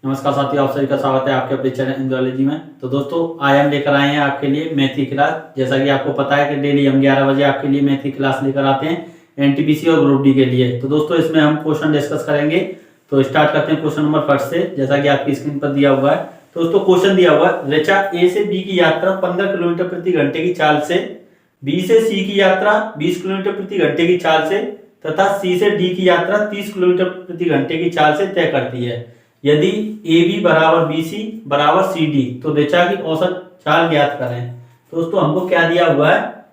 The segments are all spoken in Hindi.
नमस्कार साथियों, आप सभी का स्वागत है आपके अपने चैनल इंद्रोलॉजी में। तो दोस्तों आज हम लेकर आए हैं आपके लिए मैथ की क्लास। जैसा कि आपको पता है कि डेली हम 11 बजे आपके लिए मैथ की क्लास लेकर आते हैं एनटीपीसी और ग्रुप डी के लिए। तो दोस्तों इसमें हम क्वेश्चन डिस्कस करेंगे। तो स्टार्ट करते हैं क्वेश्चन नंबर फर्स्ट से, जैसा कि आपकी स्क्रीन पर दिया हुआ है। तो दोस्तों क्वेश्चन दिया हुआ है, ऋचा ए से बी की यात्रा 15 किलोमीटर प्रति घंटे की चाल से, बी से सी की यात्रा 20 किलोमीटर प्रति घंटे की चाल से तथा सी से डी की यात्रा 30 किलोमीटर प्रति घंटे की चाल से तय करती है। यदि ए बी बराबर बी सी बराबर सी डी तो ऋचा की औसत चाल ज्ञात करें। तो दोस्तों हमको क्या दिया हुआ है,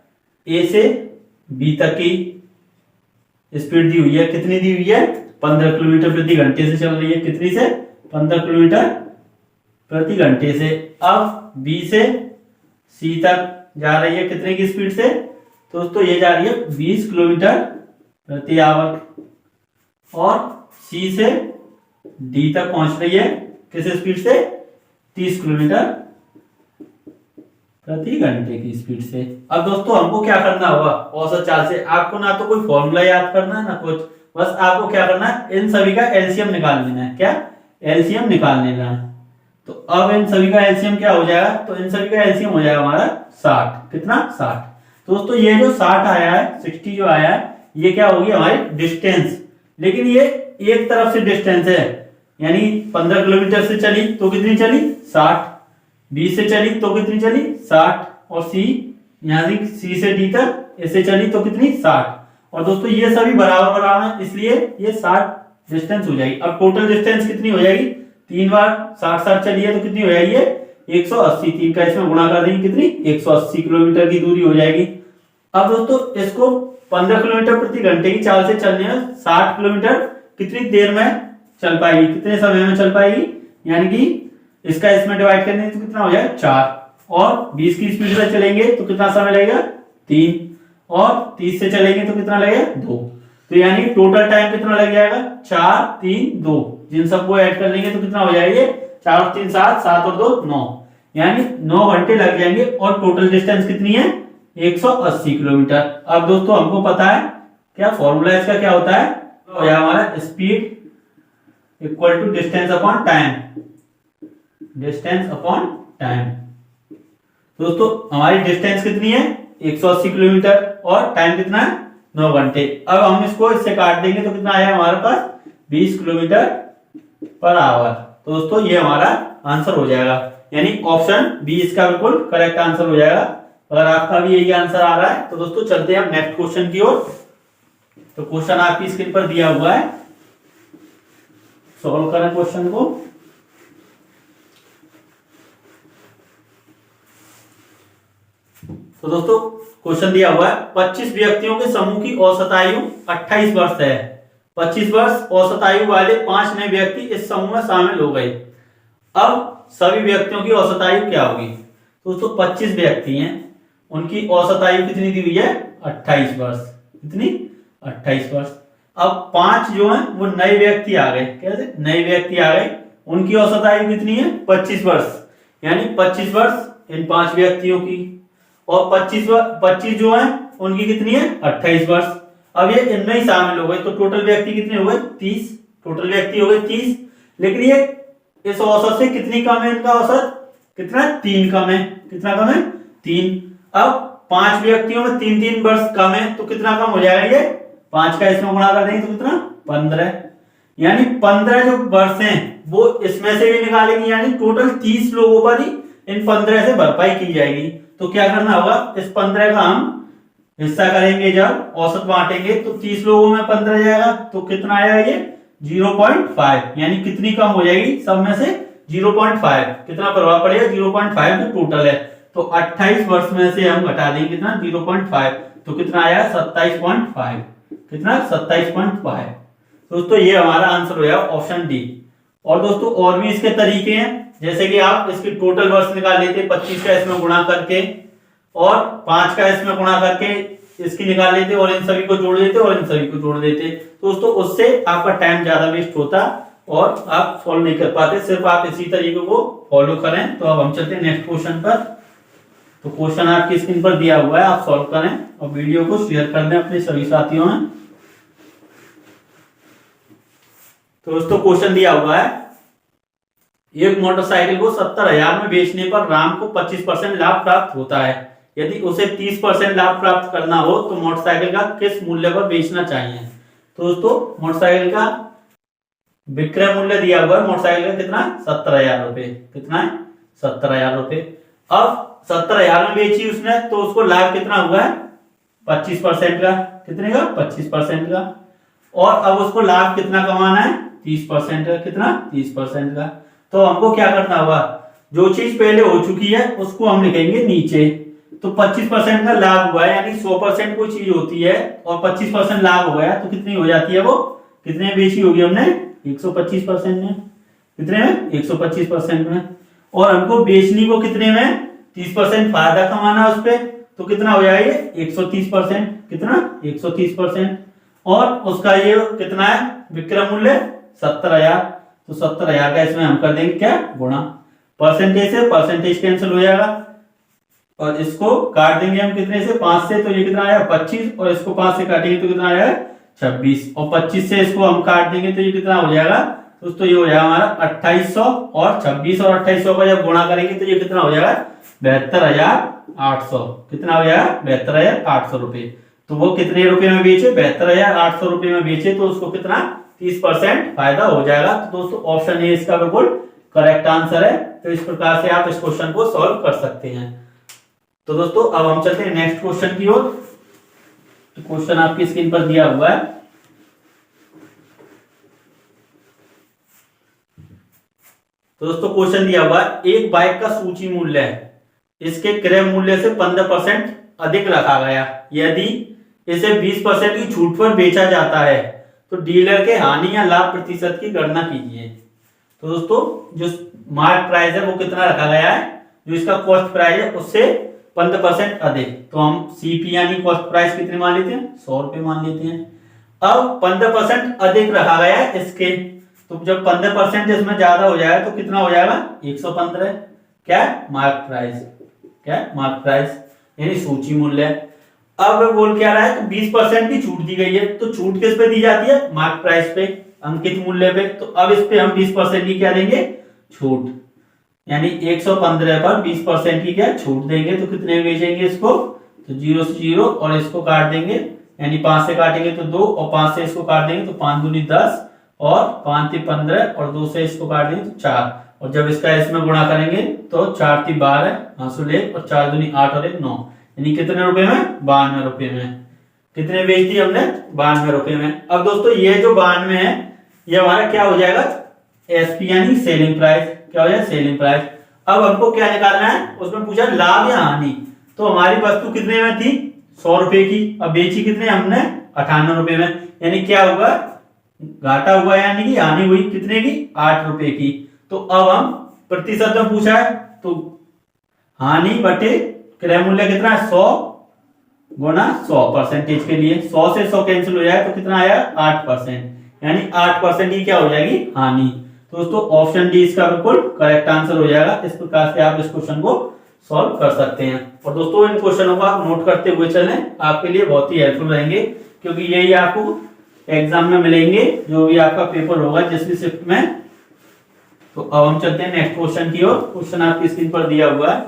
ए से बी तक की स्पीड दी हुई है। कितनी दी हुई है? 15 किलोमीटर प्रति घंटे से चल रही है। कितनी से? 15 किलोमीटर प्रति घंटे से। अब बी से सी तक जा रही है कितने की स्पीड से? तो दोस्तों ये जा रही है 20 किलोमीटर प्रति आवर। और सी से डी तक पहुंच रही है किस स्पीड से? 30 किलोमीटर प्रति घंटे की स्पीड से। अब दोस्तों हमको क्या करना होगा औसत चाल से? आपको ना तो कोई फॉर्मूला याद करना है ना कुछ, बस आपको क्या करना है, इन सभी का एलसीएम निकाल लेना है। क्या? एलसीएम निकाल लेना है। तो अब इन सभी का एलसीएम क्या हो जाएगा? तो इन सभी का एलसीएम हो जाएगा हमारा 60। कितना? 60। तो दोस्तों ये जो 60 आया है, 60 जो आया है, ये क्या होगी हमारी डिस्टेंस। लेकिन ये एक तरफ से डिस्टेंस है, यानी 15 किलोमीटर से चली तो कितनी चली? 60। बी से चली तो कितनी चली? 60। और सी, यानी सी से डी तक ऐसे चली तो कितनी? 60। और दोस्तों ये सभी बराबर बराबर हैं, इसलिए ये 60 डिस्टेंस हो जाएगी। अब टोटल डिस्टेंस कितनी हो जाएगी? 3 बार 60 चली है तो कितनी हो जाएगी? 180। 3 का इसमें गुणा कर देंगे, कितनी? 180 किलोमीटर की दूरी हो जाएगी। अब दोस्तों इसको 15 किलोमीटर प्रति घंटे की चाल से चलने में 60 किलोमीटर कितनी देर में चल पाएगी, कितने समय में चल पाएगी? यानी कि इसका इसमें डिवाइड करने तो कितना हो जाएगा? 4। और 20 की स्पीड से चलेंगे तो कितना समय लगेगा? 3। और 30 से चलेंगे तो कितना लगेगा? 2। तो यानी टोटल टाइम कितना लग जाएगा? 4 3 2। जिन सबको ऐड कर लेंगे तो कितना हो जाएगा? 4 और 3 7, 7 और 2 9, यानी 9 घंटे लग जाएंगे। और टोटल डिस्टेंस कितनी है? 180 किलोमीटर। अब दोस्तों हमको पता है क्या फॉर्मूला इसका क्या होता है? हो जाएगा हमारा speed equal to distance upon time. Distance upon time. दोस्तों हमारी डिस्टेंस कितनी है? 180 किलोमीटर। और टाइम कितना है? 9 घंटे। अब हम इसको इससे काट देंगे तो कितना आया हमारे पास? 20 किलोमीटर पर आवर। तो दोस्तों ये हमारा आंसर हो जाएगा, यानी ऑप्शन बी इसका बिल्कुल करेक्ट आंसर हो जाएगा। अगर आपका भी यही आंसर आ रहा है तो दोस्तों चलते हैं हम नेक्स्ट क्वेश्चन की ओर। तो क्वेश्चन आपकी स्क्रीन पर दिया हुआ है, सॉल्व करें क्वेश्चन को। तो दोस्तों क्वेश्चन दिया हुआ है, 25 व्यक्तियों के समूह की औसत आयु 28 वर्ष है। 25 वर्ष औसत आयु वाले 5 नए व्यक्ति इस समूह में शामिल हो गए। अब सभी व्यक्तियों की औसत आयु क्या होगी? दोस्तों 25 व्यक्ति हैं, उनकी औसत आयु कितनी दी हुई है? 28 वर्ष। कितनी? 28 वर्ष। अब 5 जो हैं वो नए व्यक्ति आ गए। कैसे? नए व्यक्ति आ गए, उनकी औसत आयु कितनी है? 25 वर्ष। यानी 25 वर्ष इन 5 व्यक्तियों की, और 25 जो हैं उनकी कितनी है? 28 वर्ष। अब ये इनमें ही शामिल हो गए तो टोटल व्यक्ति कितने हो गए? 30। टोटल व्यक्ति हो गए 30। लेकिन ये इस औसत से कितनी कम है? इनका औसत कितना? 3 कम है। कितना कम है? 3। अब 5 व्यक्तियों में 3 वर्ष कम है तो कितना कम हो जाएगा? ये 5 का इसमें गुणा कर देंगे तो कितना? 15। यानी 15 जो वर्ष हैं वो इसमें से भी निकालेंगे, यानी टोटल 30 लोगों पर ही इन 15 से भरपाई की जाएगी। तो क्या करना होगा, इस 15 का हम हिस्सा करेंगे, जब औसत बांटेंगे तो 30 लोगों में 15 जाएगा तो कितना आएगा? ये 0.5। यानी कितनी कम हो जाएगी सब में से? 0.5। कितना प्रभाव पड़ेगा? 0.5 जो टोटल है। तो 28 वर्ष में से हम घटा देंगे कितना? 0.5। तो कितना आया? 27.5। कितना? 27.5। दोस्तों ये हमारा आंसर हो जाएगा ऑप्शन डी। और दोस्तों और भी इसके तरीके हैं, जैसे कि आप इसकी टोटल वर्ष निकाल लेते 25 का इसमें गुणा करके और 5 का इसमें गुणा करके इसकी निकाल लेते और इन सभी को जोड़ देते और इन सभी को जोड़ देते। दोस्तों उससे आपका टाइम ज्यादा वेस्ट होता और आप सॉल्व नहीं कर पाते। सिर्फ आप इसी तरीके को फॉलो करें। तो अब हम चलते हैं नेक्स्ट क्वेश्चन पर। तो क्वेश्चन आपकी स्क्रीन पर दिया हुआ है, आप सॉल्व करें और वीडियो को शेयर कर दें अपने सभी साथियों में। तो दोस्तों क्वेश्चन दिया हुआ है, एक मोटरसाइकिल को 70,000 में बेचने पर राम को 25% लाभ प्राप्त होता है। यदि उसे 30% लाभ प्राप्त करना हो तो मोटरसाइकिल का किस मूल्य पर बेचना चाहिए। तो दोस्तों मोटरसाइकिल का विक्रय मूल्य दिया हुआ है मोटरसाइकिल का कितना, 70,000 रुपए। कितना है, 70,000 रुपए। अब 70,000 में बेची उसने तो उसको लाभ कितना हुआ है, 25% का। कितने का, 25% का। और अब उसको लाभ कितना कमाना है, 30% का। कितना, 30% का। तो हमको क्या करना होगा, जो चीज पहले हो चुकी है उसको हम लिखेंगे नीचे। तो 25% का लाभ हुआ है, यानी 100% कोई चीज होती है और 25% लाभ हो गया तो कितनी हो जाती है वो, कितने में बेची होगी हमने, 125% में। कितने में, 125% में। और हमको बेचनी को कितने में, 30% फायदा कमाना उस पे, तो कितना हो जाएगा, 130%। कितना, 130%। और उसका ये कितना है, विक्रय मूल्य 70,000। तो 70,000 का इसमें हम कर देंगे क्या, गुणा। परसेंटेज से परसेंटेज कैंसिल हो जाएगा और इसको काट देंगे हम कितने से, 5 से। तो ये कितना आया, 25। और इसको 5 से काटेंगे तो कितना आएगा, 26। और 25 से इसको हम काट देंगे तो ये कितना हो जाएगा, दोस्तों ये हो जाएगा हमारा 2800। और 26 और 2800 का जब गुणा करेंगे तो ये कितना हो जाएगा, 72,800। कितना हो जाएगा, 72,800 रुपए। तो वो कितने रुपए में बेचे, 72,800 रुपए में बेचे, तो उसको कितना, 30% फायदा हो जाएगा। तो दोस्तों ऑप्शन ए इसका बिल्कुल करेक्ट आंसर है। तो इस प्रकार से आप इस क्वेश्चन को सॉल्व कर सकते हैं। तो दोस्तों अब हम चलते हैं नेक्स्ट क्वेश्चन की ओर। तो क्वेश्चन आपकी स्क्रीन पर दिया हुआ है। तो दोस्तों क्वेश्चन दिया हुआ है, एक बाइक का सूची मूल्य है, इसके क्रय मूल्य से 15% अधिक रखा गया। यदि इसे 20% की छूट पर बेचा जाता है तो डीलर के हानि या लाभ प्रतिशत की गणना कीजिए। तो दोस्तों जो मार्क प्राइस है वो कितना रखा गया है, जो इसका कॉस्ट प्राइस है उससे 15% अधिक। तो हम सीपी यानी कॉस्ट प्राइस कितने मान लेते हैं, 100 रुपए मान लेते हैं। अब 15% अधिक रखा गया है इसके, तो जब 15% इसमें ज्यादा हो जाएगा तो कितना हो जाएगा, 115। क्या, मार्क प्राइस। क्या, मार्क प्राइस यानी सूची मूल्य। अब बोल क्या रहा है, तो 20% की छूट दी गई है। तो छूट किस पे दी जाती है, मार्क प्राइस पे, अंकित मूल्य पे। तो अब इस पे हम 20% की क्या देंगे, छूट। यानी 115 पर 20% की क्या छूट देंगे। तो कितने में बेचेंगे इसको, तो 0 से 0 और इसको काट देंगे, यानी 5 से काटेंगे तो 2 और 5 से इसको काट देंगे तो 5 दूनी 10 और 5 3 15 और 2 से इसको काट देंगे तो 4। और जब इसका इसमें गुणा करेंगे तो 4 3 12 हासिल 1 और 4 दूनी 8 और 1 9, यानी कितने रुपए में, 92 रुपए में। कितने बेच दी हमने, 92 रुपए में। अब दोस्तों ये जो 92 है ये हमारा क्या हो जाएगा, एसपी यानी सेलिंग प्राइस। क्या हो जाएगा, सेलिंग प्राइस। अब हमको क्या निकालना है, उसमें पूछा लाभ या हानि। तो हमारी वस्तु कितने में थी, 100 रुपए की। अब बेची कितने हमने, 98 रुपए में। यानी क्या हुआ, घाटा हुआ यानी कि हानि हुई कितने की, 8 रुपए की। तो अब हम प्रतिशत में पूछा है तो हानि बटे क्रय मूल्य कितना है, 100 गुना 100 परसेंटेज के लिए 100 से 100 कैंसिल हो जाए तो कितना आया, 8%। यानी 8% ही क्या हो जाएगी, हानि। तो दोस्तों ऑप्शन डी इसका बिल्कुल करेक्ट आंसर हो जाएगा। इस प्रकार से आप इस क्वेश्चन को सॉल्व कर सकते हैं। और दोस्तों इन क्वेश्चनों को आप नोट करते हुए चलें, आपके लिए बहुत ही हेल्पफुल रहेंगे, क्योंकि यही आपको एग्जाम में मिलेंगे, जो भी आपका पेपर होगा जिस भी शिफ्ट में। तो अब हम चलते हैं नेक्स्ट क्वेश्चन की ओर। क्वेश्चन आपकी स्क्रीन पर दिया हुआ है।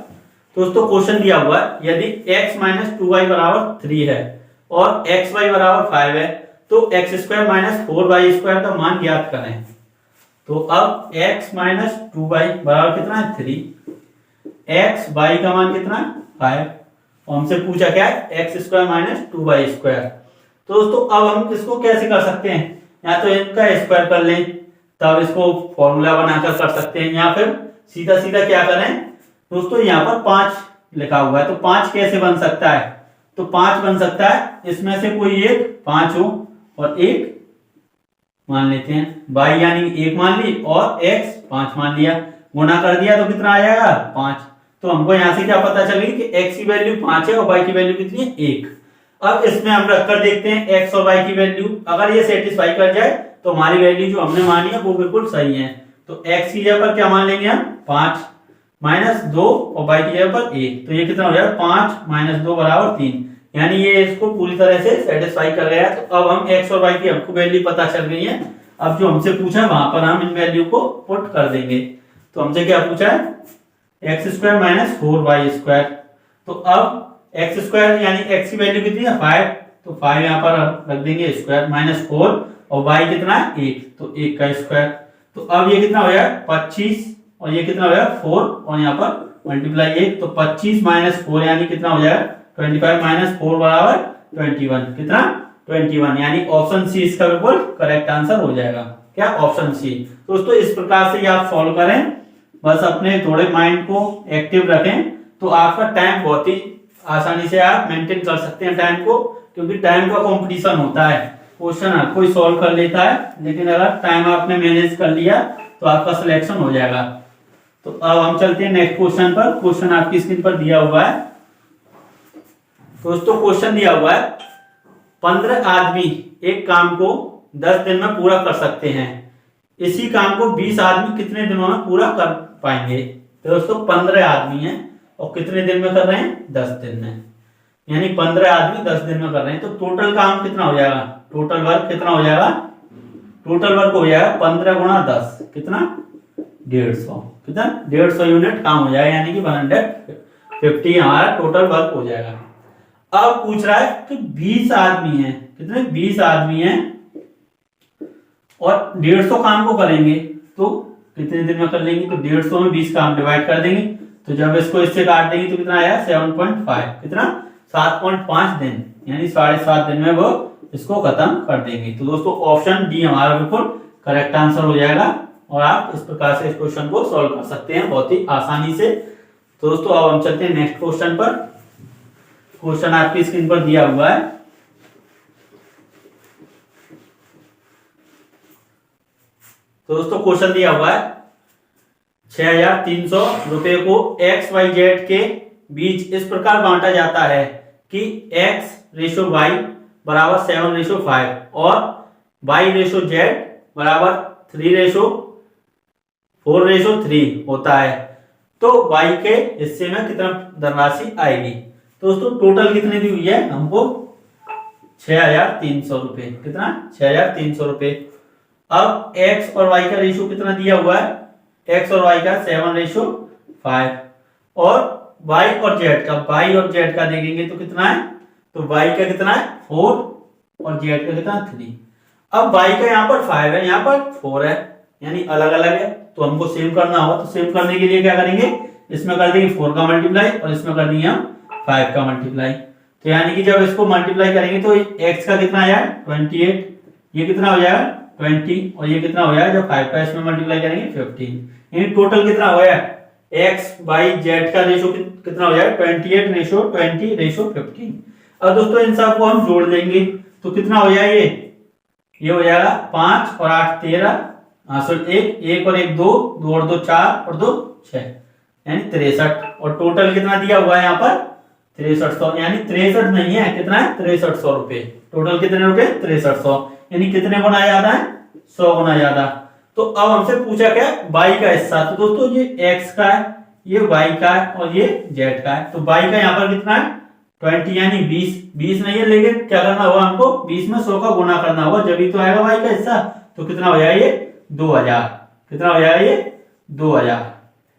दोस्तों क्वेश्चन दिया हुआ है, यदि x - 2y बराबर 3 है और xy बराबर 5 है तो x² - 4y² का मान ज्ञात करें। तो अब x - 2y बराबर कितना है, 3, x y का मान कितना है, 5, और हमसे पूछा क्या है, x² - 2y²। तो दोस्तों अब हम इसको कैसे कर सकते हैं, या तो इनका स्क्वायर कर लें तब इसको फॉर्मूला बनाकर कर सकते हैं, या फिर सीधा सीधा क्या करें दोस्तों, यहाँ पर 5 लिखा हुआ है तो 5 कैसे बन सकता है, तो 5 बन सकता है इसमें से कोई एक 5 हो और एक मान लेते हैं y यानी 1 मान ली और x 5 मान लिया, गुणा कर दिया तो कितना आ जाएगा, 5। तो हमको यहाँ से क्या पता चल गई कि x की वैल्यू 5 है और y की वैल्यू कितनी है, 1। अब इसमें हम रखकर देखते हैं x और y की वैल्यू, अगर ये सेटिस्फाई कर जाए तो हमारी वैल्यू जो हमने मानी है वो बिल्कुल सही है। तो x की जगह पर क्या मान लेंगे हम, 5 - 2 और y की जगह पर 1, तो ये कितना हो जाएगा, 5 - 2 बराबर 3, यानी ये इसको पूरी तरह से सेटिस्फाई कर गया। तो अब हम x और y की हमको वैल्यू पता चल गई है। अब जो हमसे पूछा वहां पर हम इन वैल्यू को पुट कर देंगे। तो हमसे क्या पूछा है एक्स स्क्वायर माइनस 4y²। तो अब एक्स स्क्वायर यानी एक्स की वैल्यू कितनी है 5, तो 5 यहाँ पर रख देंगे स्क्वायर माइनस 4 और y कितना है 1, तो 1 का स्क्वायर। तो अब ये कितना हो जाएगा 25 और ये कितना हो जाएगा 4 और यहाँ पर मल्टीप्लाई 1, तो 25 माइनस 4 यानी कितना हो जाएगा 25 माइनस 4 बराबर 21, कितना 21, यानी ऑप्शन सी इसका बिल्कुल करेक्ट आंसर हो जाएगा। क्या ऑप्शन सी। दोस्तों इस प्रकार से आप सॉल्व करें, बस अपने थोड़े माइंड को एक्टिव रखें तो आपका टाइम बहुत ही आसानी से आप मेंटेन कर सकते हैं टाइम को, क्योंकि टाइम का कंपटीशन होता है। क्वेश्चन हर कोई सॉल्व कर लेता है, लेकिन अगर टाइम आपने मैनेज कर लिया तो आपका सिलेक्शन हो जाएगा। तो अब हम चलते हैं नेक्स्ट क्वेश्चन पर। क्वेश्चन आपकी स्क्रीन पर दिया हुआ है। दोस्तों क्वेश्चन दिया हुआ है 15 आदमी एक काम को 10 दिन में पूरा कर सकते हैं, इसी काम को 20 आदमी कितने दिनों में पूरा कर पाएंगे। तो दोस्तों 15 आदमी हैं और कितने दिन में कर रहे हैं 10 दिन में, यानी 15 आदमी 10 दिन में कर रहे हैं। तो टोटल काम कितना हो जाएगा, टोटल वर्क कितना हो जाएगा, टोटल वर्क हो जाएगा 15 गुणा 10 कितना 150, कितना 150 यूनिट काम हो जाएगा, यानी कि 150 हमारा टोटल वर्क हो जाएगा। अब पूछ रहा है कि 20 आदमी हैं, कितने 20 आदमी हैं और 150 काम को करेंगे, तो कितने दिन में कर लेंगे। तो 150 में 20 काम डिवाइड कर देंगे, तो जब इसको इससे काट देंगे तो कितना आया 7.5, कितना 7.5 दिन, यानी 7.5 दिन में वो इसको खत्म कर देंगे। तो दोस्तों ऑप्शन डी हमारा बिल्कुल करेक्ट आंसर हो जाएगा और आप इस प्रकार से इस क्वेश्चन को सॉल्व कर सकते हैं बहुत ही आसानी से। तो दोस्तों अब हम चलते हैं नेक्स्ट क्वेश्चन पर। क्वेश्चन आपकी स्क्रीन पर दिया हुआ है। तो दोस्तों क्वेश्चन दिया हुआ है 6300 रुपए को एक्स वाई जेड के बीच इस प्रकार बांटा जाता है कि x रेशो y बराबर 7:5 और y रेशो z बराबर 3:4:3 होता है, तो y के हिस्से में कितना धनराशि आएगी। तो दोस्तों टोटल कितनी दी हुई है हमको 6300 रुपए, कितना 6300 रुपए। अब x और y का रेशो कितना दिया हुआ है, x और y का 7:5 और y और z का देखेंगे तो कितना है, तो y का कितना है 4 और z का कितना 3। अब y का यहाँ पर 5 है, यहाँ पर 4 है, यानी अलग अलग है, तो हमको सेम करना होगा। तो सेम करने के लिए क्या करेंगे, इसमें कर देंगे 4 का मल्टीप्लाई और इसमें कर देंगे हम 5 का मल्टीप्लाई। तो यानी कि जब इसको मल्टीप्लाई करेंगे तो x का कितना आया 28, ये कितना हो जाएगा 20 और ये कितना हो जाएगा जब 5 का इसमें मल्टीप्लाई करेंगे 15, यानी टोटल कितना हो गया x बाई z का रेशो कितना हो जाएगा 28:20:15। अब दोस्तों इन सब को हम जोड़ देंगे तो कितना हो जाएगा, ये हो जाएगा 5 और 8 13, 1 और 1 2, 2 और 2 4 और 2 6, यानी 63। और टोटल कितना दिया हुआ है यहाँ पर 6300, यानी 63 नहीं है, कितना है 6300 रुपए। टोटल कितने रुपए 6300, यानी कितने गुना ज्यादा है 100 गुना ज्यादा। तो अब हमसे पूछा क्या y का हिस्सा, तो दोस्तों ये x का है, ये y का है और ये z का है। तो y का यहाँ पर कितना है 20 यानी 20 नहीं है, लेकिन क्या करना होगा हमको 20 में 100 का गुना करना होगा, जब ही तो आएगा y का हिस्सा। तो कितना हो जाएगा ये 2000, कितना हो जाएगा ये 2000,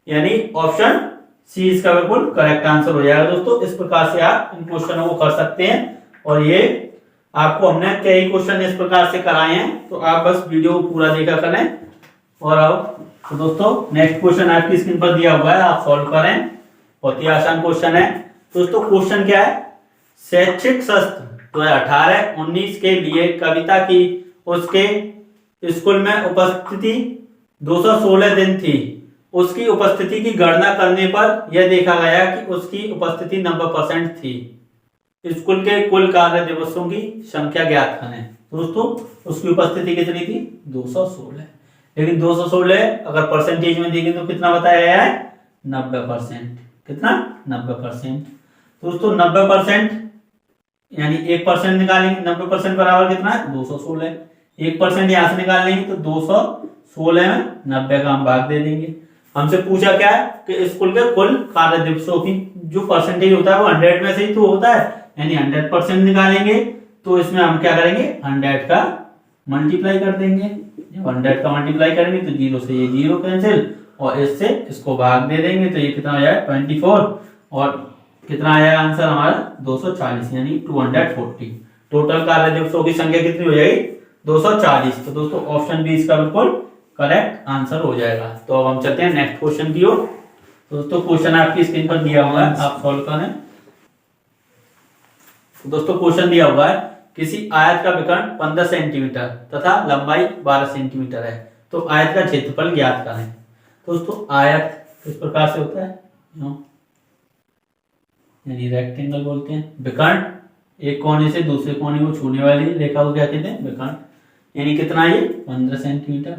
यानी ऑप्शन सी इसका बिल्कुल करेक्ट आंसर हो जाएगा। दोस्तों इस प्रकार से आप इन क्वेश्चनों को कर सकते हैं और ये आपको हमने कई क्वेश्चन इस प्रकार से कराए हैं, तो आप बस वीडियो को पूरा देखा करें। और अब तो दोस्तों नेक्स्ट क्वेश्चन आपकी स्क्रीन पर दिया हुआ है, आप सॉल्व करें, बहुत ही आसान क्वेश्चन है। दोस्तों क्वेश्चन क्या है, शैक्षिक सत्र 2018-19 के लिए कविता की उसके स्कूल में उपस्थिति 216 दिन थी। उसकी उपस्थिति की गणना करने पर यह देखा गया कि उसकी उपस्थिति 90% थी। स्कूल के कुल कार्य दिवसों की संख्या ज्ञात करें। दोस्तों उसकी उपस्थिति कितनी थी 216, लेकिन 216 अगर परसेंटेज में देखें तो कितना बताया गया है 90%, कितना 90%। दोस्तों 90% यानी 1% निकालेंगे, 90% बराबर कितना है 216, 1% यहां से निकाल लेंगे तो 216 में 90 का हम भाग दे देंगे। हमसे पूछा क्या है कि स्कूल के कुल कार्य दिवसों की जो परसेंटेज होता है वो 100 में से ही तो होता है, यानी 100% निकालेंगे तो इसमें हम क्या करेंगे 100 का मल्टीप्लाई कर देंगे। जब 100 का मल्टीप्लाई करेंगे तो 0 से ये 0 कैंसिल और इससे इसको भाग दे देंगे तो ये कितना हो जाएगा 24 और कितना आया आंसर हमारा 240 यानी 240। टोटल कार्य दिवसों की संख्या कितनी हो जाएगी 240। तो दोस्तों ऑप्शन बी इसका बिल्कुल करेक्ट आंसर हो जाएगा। तो अब हम चलते हैं नेक्स्ट क्वेश्चन की ओर। दोस्तों क्वेश्चन आपकी स्क्रीन पर दिया हुआ है, आप सॉल्व करें। तो दोस्तों क्वेश्चन दिया हुआ है किसी आयत का विकर्ण 15 सेंटीमीटर तथा लंबाई 12 सेंटीमीटर है, तो आयत का क्षेत्रफल ज्ञात करें। दोस्तों आयत किस प्रकार से होता है, यानी रेक्टेंगल बोलते हैं। विकर्ण एक कोने से दूसरे कोने को छूने वाली रेखा को क्या कहते हैं विकर्ण। यानी कितना ये 15 सेंटीमीटर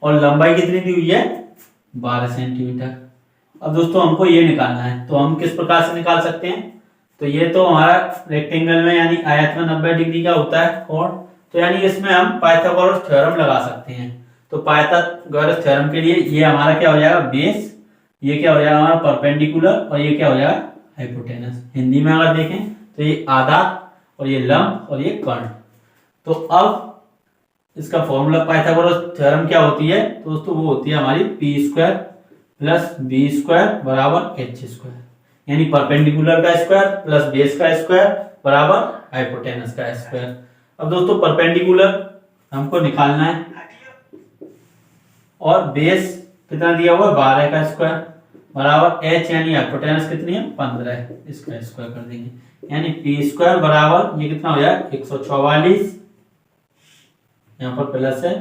और लंबाई कितनी दी हुई है 12 सेंटीमीटर। अब दोस्तों हमको ये निकालना है, तो हम किस प्रकार से निकाल सकते हैं। तो ये तो हमारा रेक्टेंगल में यानी आयत में 90 डिग्री का होता है कोण, तो यानी इसमें हम पाइथागोरस थ्योरम लगा सकते हैं। तो पाइथागोरस थ्योरम के लिए ये हमारा क्या हो जाएगा बेस, ये क्या हो जाएगा हमारा परपेंडिकुलर और ये क्या हो जाएगा हाइपोटेनस। हिंदी में अगर देखें तो ये आधार और ये लंब और ये कर्ण। तो अब इसका फॉर्मूला पाइथागोरस थ्योरम क्या होती है दोस्तों, वो होती है हमारी P square plus B square बराबर एच स्क्वायर, यानी परपेंडिकुलर का स्क्वायर प्लस बेस का स्क्वायर बराबर हाइपोटेनस का स्क्वायर। अब दोस्तों परपेंडिकुलर हमको निकालना है और बेस कितना दिया हुआ है 12 का स्क्वायर बराबर एच यानी हाइपोटेनस कितनी है 15 है, इसका स्क्वायर कर देंगे यानी पी स्क्वायर बराबर ये कितना हो जाएगा 144, यहाँ पर प्लस है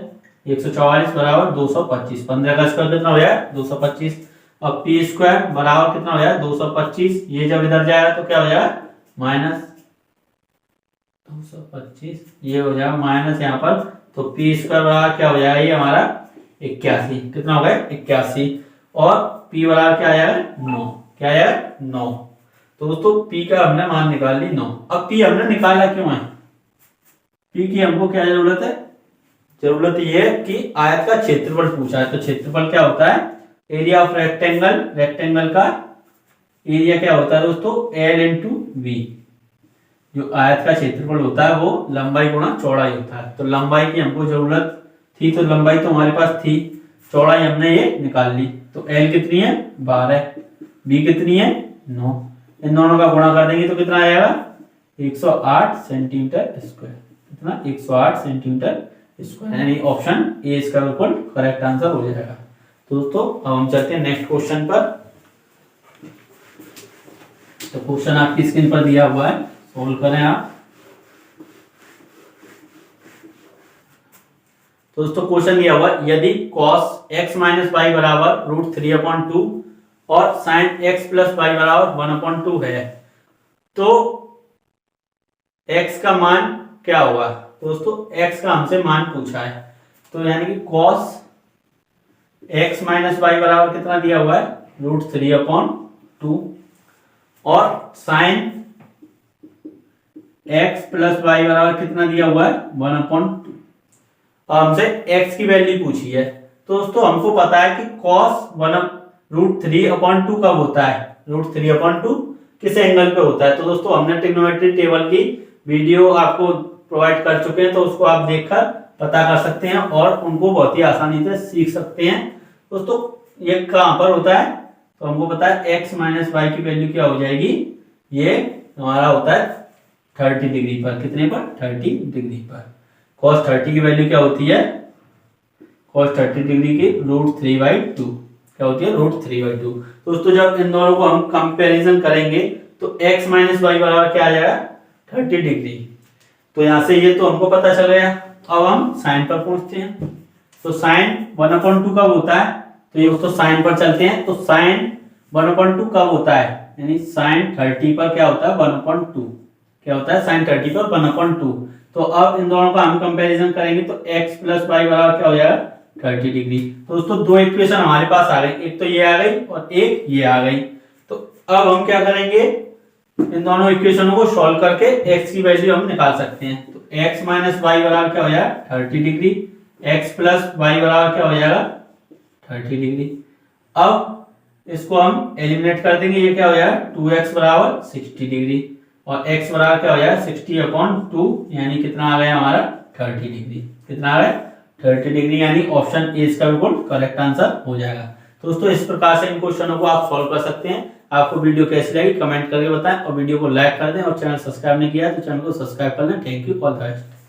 144 बराबर 225, 15 का स्क्वायर कितना हो जाएगा 225 और पी स्क्वायर बराबर कितना हो जाएगा 225। ये जब इधर जाएगा तो क्या हो जाएगा माइनस 225, ये हो जाएगा माइनस यहाँ पर। तो पी स्क्वायर बराबर क्या हो जाएगा ये हमारा 81, कितना हो गया 81 और पी बराबर क्या आएगा 9, क्या आएगा 9। तो दोस्तों पी का हमने मान निकाल ली 9। अब पी हमने निकाला क्यों है, पी की हमको क्या जरूरत है, जरूरत ये है कि आयत का क्षेत्रफल पूछा है। तो क्षेत्रफल क्या होता है एरिया ऑफ रेक्टेंगल, रेक्टेंगल का एरिया क्या होता है दोस्तों एल इंटू वी। जो आयत का क्षेत्रफल होता है वो लंबाई गुणा चौड़ाई होता है। तो लंबाई की हमको जरूरत थी, तो लंबाई तो हमारे पास थी, चौड़ाई हमने ये निकाल ली। तो एल कितनी है 12, बी कितनी है 9, इन दोनों का गुणा कर देंगे तो कितना आएगा 108 सेंटीमीटर स्क्वायर, कितना 108 सेंटीमीटर स्क्वायर, यानी ऑप्शन ए इसका बिल्कुल करेक्ट आंसर हो जाएगा। तो दोस्तों अब हम चलते हैं नेक्स्ट क्वेश्चन पर। तो क्वेश्चन आपकी स्क्रीन पर दिया हुआ है, सोल्व करें आप। तो दोस्तों क्वेश्चन दिया हुआ यदि cos x माइनस वाई बराबर √3/2 और sin x प्लस वाई बराबर 1/2 है, तो x का मान क्या होगा। तो दोस्तों x का हमसे मान पूछा है, तो यानी कि cos x माइनस वाई बराबर कितना दिया हुआ है √3/2 और sin x प्लस वाई बराबर कितना दिया हुआ है 1/2। हमसे x की वैल्यू पूछी है। तो दोस्तों हमको पता है कि cos √3/2 कब होता है, √3/2 किस एंगल पे होता है। तो दोस्तों हमने ट्रिग्नोमेट्री टेबल की वीडियो आपको प्रोवाइड कर चुके हैं, तो उसको आप देखकर पता कर सकते हैं और उनको बहुत ही आसानी से सीख सकते हैं। दोस्तों ये कहां पर होता है, तो हमको पता है x माइनस वाई की वैल्यू क्या हो जाएगी, ये हमारा होता है 30 डिग्री पर, कितने पर 30 डिग्री पर। cos 30 की वैल्यू क्या होती है, cos 30 डिग्री की √3/2 क्या होती है √3/2। दोस्तों जब इन दोनों को हम कंपैरिजन करेंगे तो x माइनस वाई बराबर क्या आ जाएगा 30 डिग्री। तो यहां से ये तो हमको पता चल गया। अब हम साइन पर पहुंचते हैं। तो साइन 1/2 कब होता है, तो ये दोस्तों साइन पर चलते हैं। तो साइन 1/2 कब होता है, यानी साइन 30 पर क्या होता है 1/2, क्या होता है साइन 30 पर 1/2। तो अब इन दोनों का हम कंपैरिजन करेंगे तो x प्लस वाई बराबर क्या हो जाएगा 30 डिग्री। तो दोस्तों दो इक्वेशन हमारे पास आ गई, एक तो ये आ गई और एक ये आ गई। तो अब हम क्या करेंगे, इन दोनों इक्वेशनों को सॉल्व करके x की वैल्यू हम निकाल सकते हैं। तो x माइनस वाई बराबर क्या हो जाएगा 30 डिग्री, x प्लस वाई बराबर क्या हो जाएगा 30 डिग्री। अब इसको हम एलिमिनेट कर देंगे, ये क्या हो जाएगा 2x बराबर 60 डिग्री और x बराबर क्या हो जाएगा 60/2, यानी कितना आ गया हमारा 30 डिग्री, कितना आ गया 30 डिग्री यानी ऑप्शन ए इसका बिल्कुल करेक्ट आंसर हो जाएगा। तो दोस्तों इस प्रकार से इन क्वेश्चनों को आप सॉल्व कर सकते हैं। आपको वीडियो कैसी लगी कमेंट करके बताएं और वीडियो को लाइक कर दें और चैनल सब्सक्राइब नहीं किया तो चैनल को सब्सक्राइब कर लें। Thank you all the best.